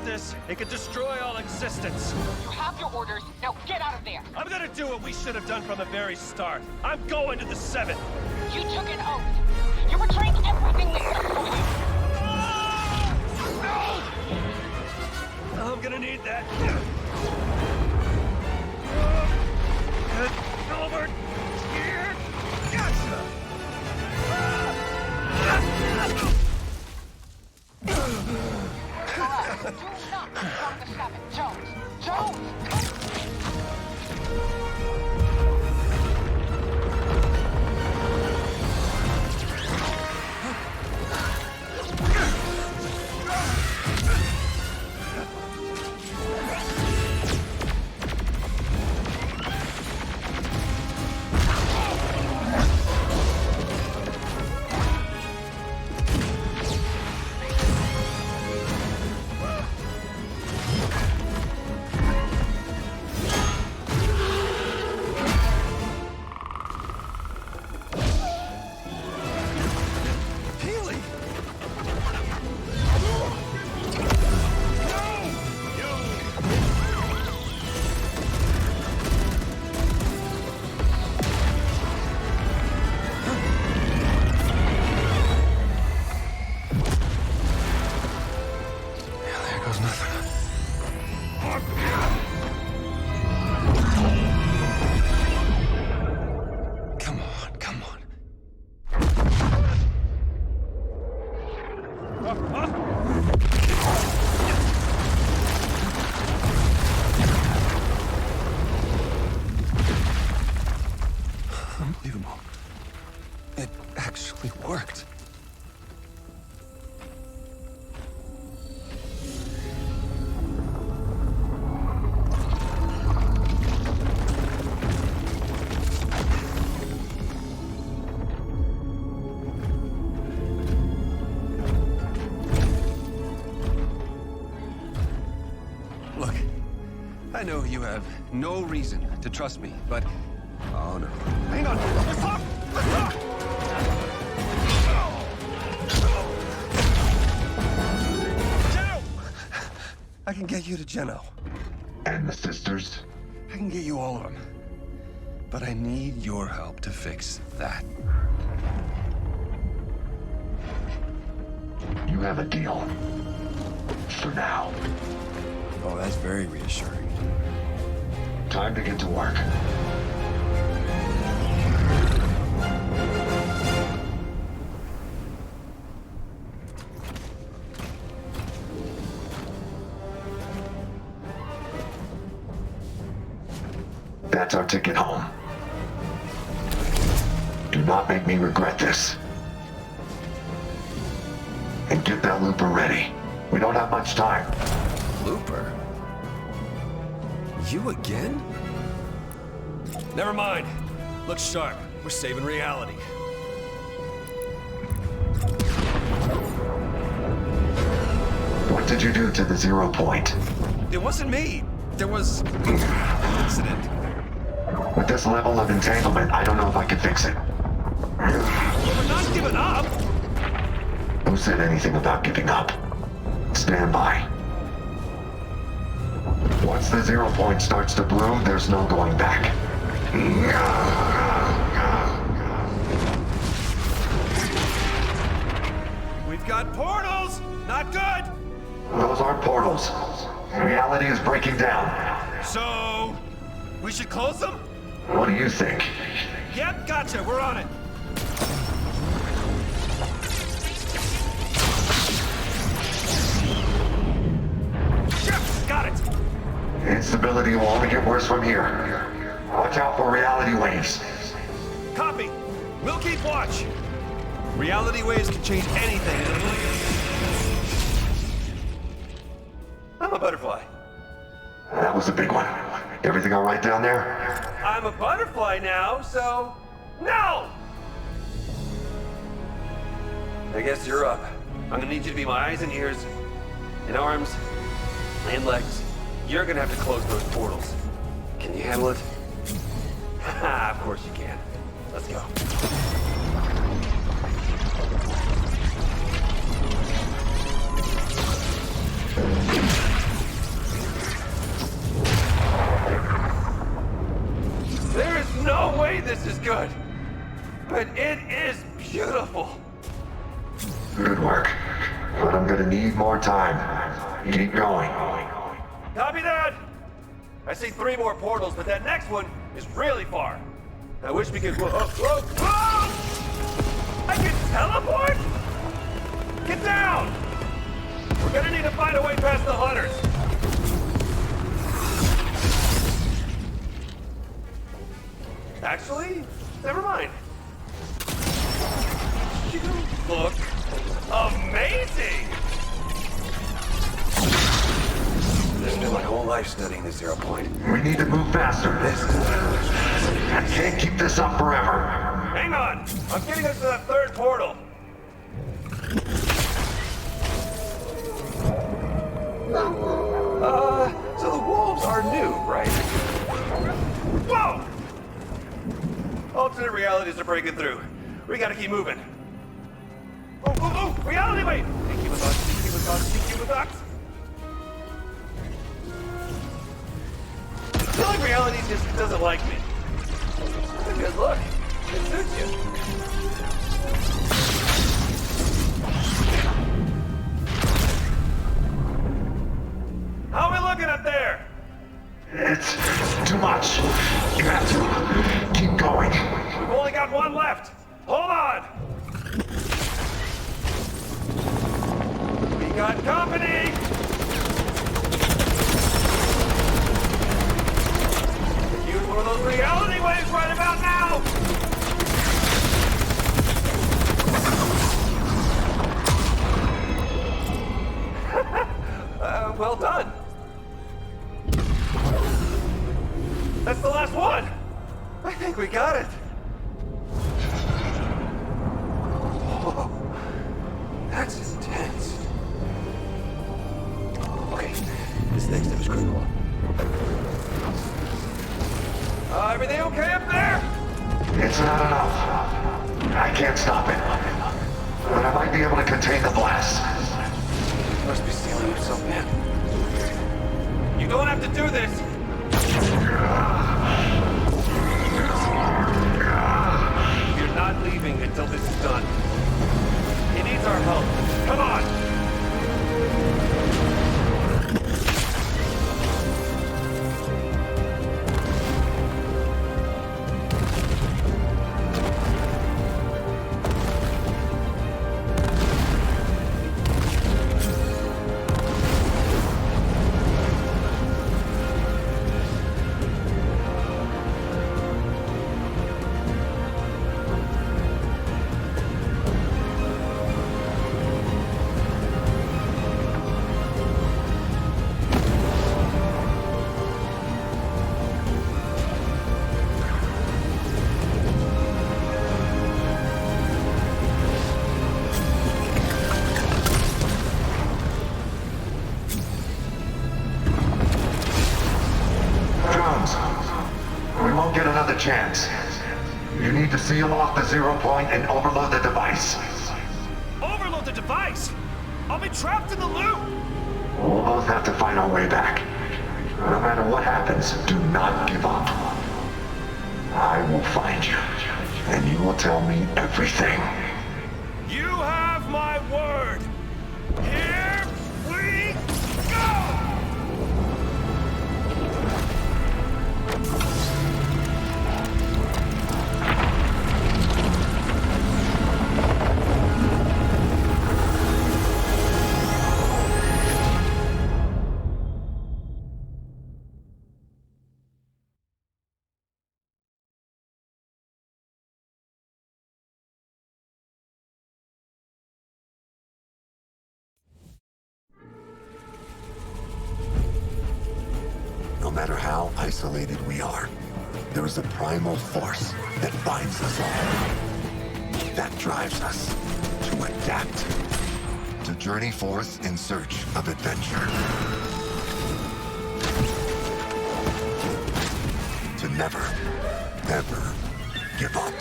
stop this, it could destroy all existence. You have your orders. Now get out of there. I'm gonna do what we should have done from the very start. I'm going to the 7th. You took an oath. You're betraying everything we stood for you. No! I'm gonna need that. Over here. Gotcha. Alright, do not confront the 7. Jones! Jones! Unbelievable. It actually worked. Look, I know you have no reason to trust me, but... Oh, no. Hang on! Let's talk! Let's talk! Geno! I can get you to Geno. And the sisters? I can get you all of them. But I need your help to fix that. You have a deal. For now. Oh, that's very reassuring. Time to get to work. That's our ticket home. Do not make me regret this. And get that looper ready. We don't have much time. Looper? You again? Never mind. Look sharp. We're saving reality. What did you do to the 0 point? It wasn't me. There was an incident. With this level of entanglement, I don't know if I can fix it. We're not giving up. Who said anything about giving up? Stand by. Once the 0 point starts to bloom, there's no going back. We've got portals. Not good. Those aren't portals. Reality is breaking down. So, we should close them? What do you think? Yep, gotcha. We're on it. Yep, got it. Instability will only get worse from here. Watch out for reality waves. Copy. We'll keep watch. Reality waves can change anything in a blink. I'm a butterfly. That was a big one. Everything all right down there? I'm a butterfly now, so... No! I guess you're up. I'm gonna need you to be my eyes and ears, and arms, and legs. You're gonna have to close those portals. Can you handle it? Haha, of course you can. Let's go. this is good. But it is beautiful. Good work. But I'm gonna need more time. Keep going. Copy that! I see 3 more portals, but that next one is really far. I wish we could... Whoa, whoa, whoa! I can teleport? Get down! We're gonna need to find a way past the hunters. Actually, never mind. You look amazing! I've spent my whole life studying the 0 point. We need to move faster. I can't keep this up forever. Hang on! I'm getting us to that 3rd portal. So the wolves are new, right? Whoa! Alternate realities are breaking through. We gotta keep moving. Oh! Reality wave! Sneaky with us, sneaky with us, sneaky with us. I feel like reality just doesn't like me. That's a good look. It suits you. How are we looking up there? It's too much. You have to keep going. We've only got 1 left. Hold on. We got company. Use one of those reality waves right about now. Well done. That's the last one. I think we got it. Whoa. That's intense. Okay, this next step is critical. Everything okay up there? It's not enough. I can't stop it. But I might be able to contain the blast. Must be stealing himself, man. You don't have to do this. You're not leaving until this is done. He needs our help. Come on. Chance. You need to seal off the 0 point and overload the device. Overload the device? I'll be trapped in the loop! We'll both have to find our way back. No matter what happens, do not give up. I will find you, and you will tell me everything. You have my word! Here we go! No matter how isolated we are, there is a primal force that binds us all. That drives us to adapt, to journey forth in search of adventure. To never, ever give up.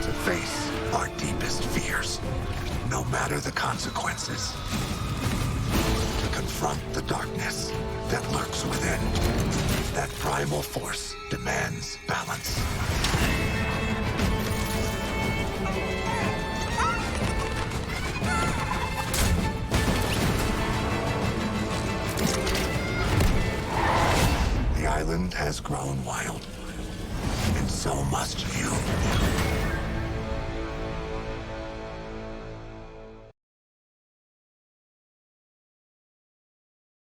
To face our deepest fears, no matter the consequences. Confront the darkness that lurks within. That primal primal force demands balance. The island has grown wild, and so must you.